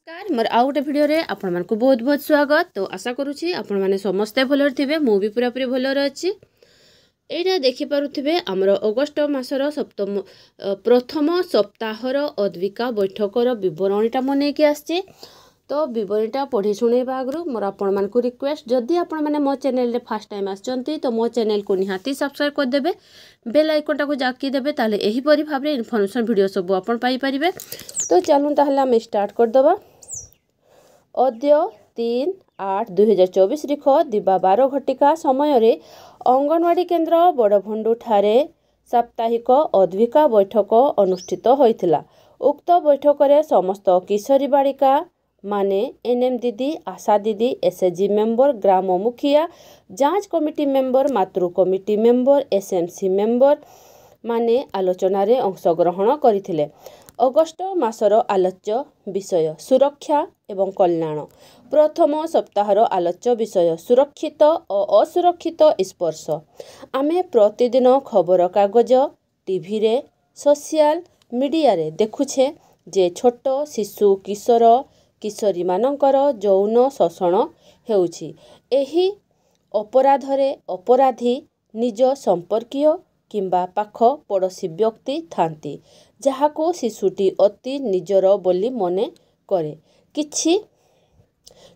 नमस्कार मोर आउ गोटे भिडियो रे आपण मानकु बहुत बहुत स्वागत। तो आशा करूची आपण माने समस्ते भलर थिबे, मु भी पूरा पूरी भलर अछि। एटा देखि पारुथिबे हमर अगस्त मासर सप्तम प्रथम सप्ताहर अद्विका बैठकर विवरणीटा मने के आछे। तो विवरणीटा पढ़ी सुनेबा आगरु मोर आपण मानकु रिक्वेस्ट, जदि आपण माने मो चैनल रे फर्स्ट टाइम आछंती तो मो चैनल को निहाती सब्सक्राइब कर देबे, बेल आइकन टा को जाकी देबे, ताले एही परि भाबरे इन्फॉर्मेशन वीडियो सब आपण पाई परिबे। तो चलू ताहले हम स्टार्ट कर दबा। अद्य 3/8/2024 रिख दिबा 12 घटिका समय रे अंगनवाड़ी केन्द्र बड़भंडू ठारे साप्ताहिक अद्विका बैठक अनुष्ठित होइथिला। उक्त बैठक रे समस्त किशोरी बालिका माने एनएम दीदी, आशा दीदी, एसएचजी मेंबर, ग्राम मुखिया, जांच कमिटी मेंबर, मातृ कमिटी मेंबर, एसएमसी मेंबर माने आलोचना रे अंशग्रहण करिथिले। अगस्त मासर आलोच्य विषय सुरक्षा एवं कल्याण। प्रथम सप्ताहर आलोच्य विषय सुरक्षित और असुरक्षित स्पर्श। आमे प्रतिदिन खबर कागज, टीवी रे, सोशल मीडिया रे देखुछे जे छोट शिशु, किशोर किशोरी मानकर यौन शोषण हेउछि। एही अपराधरे अपराधी निज संपर्कीय किंबा पाख पड़ोशी व्यक्ति थांती, जहाको शिशुटी अति निजर बोली मने करे। किछि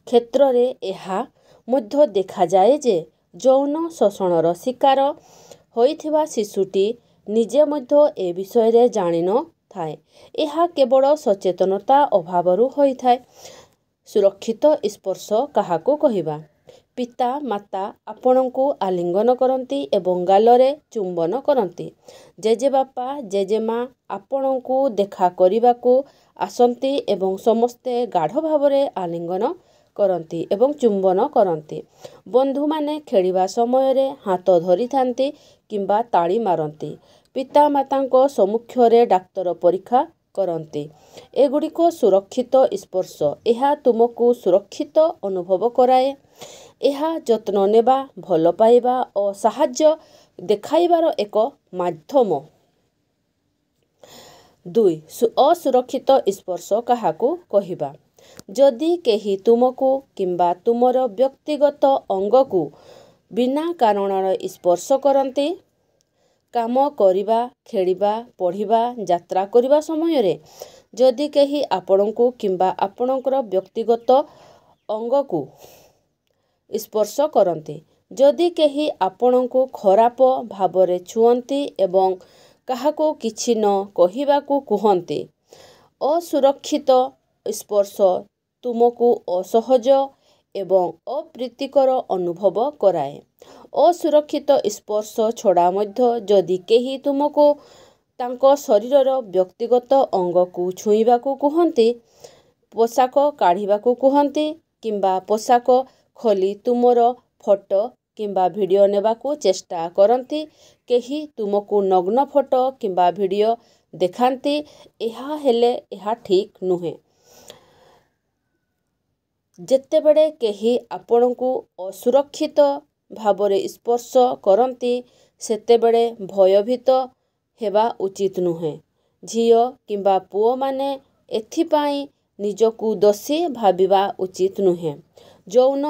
क्षेत्र रे एहा मध्य देखा जाए जे यौन शोषणर शिकार होइथिबा शिशुटी निजे मध्य ए विषय रे जानि न थाए। एहा केवल सचेतनता अभावरु होइथाए। सुरक्षित स्पर्श काहाको कहिबा? पिता माता आपणको आलिंगन करती एवं गालरे चुंबन करती। जेजे बापा जेजेमा आपणको देखा करिबाको आसंती एवं समस्ते गाढ़ भावरे आलिंगन करती एवं चुंबन करती। बंधु माने खेलिबा समय रे हाथ धरि थांती किंबा ताली मारती। पिता मातांको सम्मुखरे डाक्तर परीक्षा करती। एगुड़िको सुरक्षित स्पर्श। एहा तुमको सुरक्षित अनुभव कराए। एहा जत्न नेबा, भल पाइबा और साहाय्य देखाइबार एक माध्यम। 2 असुरक्षित स्पर्श काहाको कहिबा? जदि केही तुमको किंबा तुमर व्यक्तिगत अंग को बिना कारण स्पर्श करती, काम करिबा, खेलिबा, पढ़िबा, यात्रा करिबा समय रे जदि केही आपणको किंबा आपणकर व्यक्तिगत अंग को स्पर्श करती, जदि केही आपणको खराप भावरे छुअंती एवं काहाको किछि न कहिबाको कुहंती। असुरक्षित स्पर्श तुमको असहज एवं अप्रीतिकर अनुभव कराए। असुरक्षित स्पर्श छड़ा मध्य जदि केही तुमको तांको शरीरर व्यक्तिगत अंग को छुईबाको कुहंती, पोशाक काढ़िबाको कुहंती किंबा पोशाक खोली तुमर फोटो किंबा वीडियो नेबाको चेष्टा करती, केही तुमको नग्न फोटो किंबा वीडियो देखांती, एहा हेले एहा ठीक नुहे। जेतेबेले केही आपणको असुरक्षित भावरे स्पर्श करती, सेतेबेले भयभीत हेबा उचित नुहे। झियो किंबा पुओ माने एथिपाई निजको दोषी भाबिबा उचित नुहे। यौन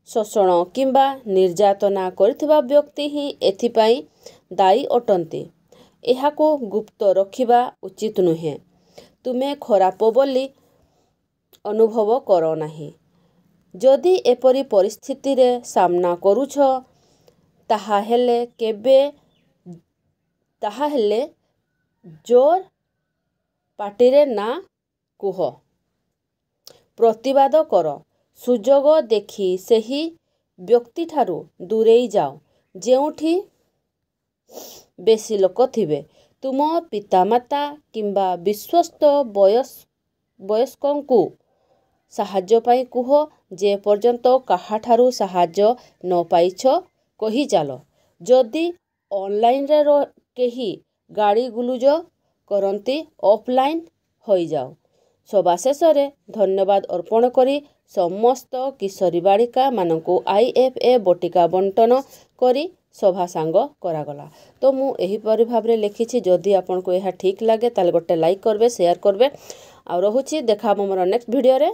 शोषण किंबा निर्यातना करथिबा व्यक्ति ही एथिपाई दायी अटंती। एहाको गुप्त रखिबा उचित नुहे। तुमे खराप बोली अनुभव करो नाही। जदि एपरी परिस्थिति रे सामना करूछ, ताहा हेले जोर पाटिरे ना कुह, प्रतिवाद कर। सुजोग देखी सेही व्यक्ति ठारू दूरेई जाओ जेउठी बेसी लोक थिबे। तुम पितामाता किंबा विश्वस्त वयस्कंकु साहाय्य पाई कुह। जे पर्यंत काहाठारू साहाय्य न पाइछ कही चालो। जदि ऑनलाइन रे केही गाड़ी गुलुज करती, ऑफलाइन होई जाओ। सभा शेष रे धन्यवाद अर्पण करी समस्त किशोरी बालिका मानकु IFA बटिका बंटन करी सभा सांग करागला। तो मु एही परि भाबरे लिखिछि। जदि आपनको यह ठीक लगे ताले गोटे लाइक करबे, शेयर करबे। आ रहुछि देखा मोर नेक्स्ट वीडियो रे।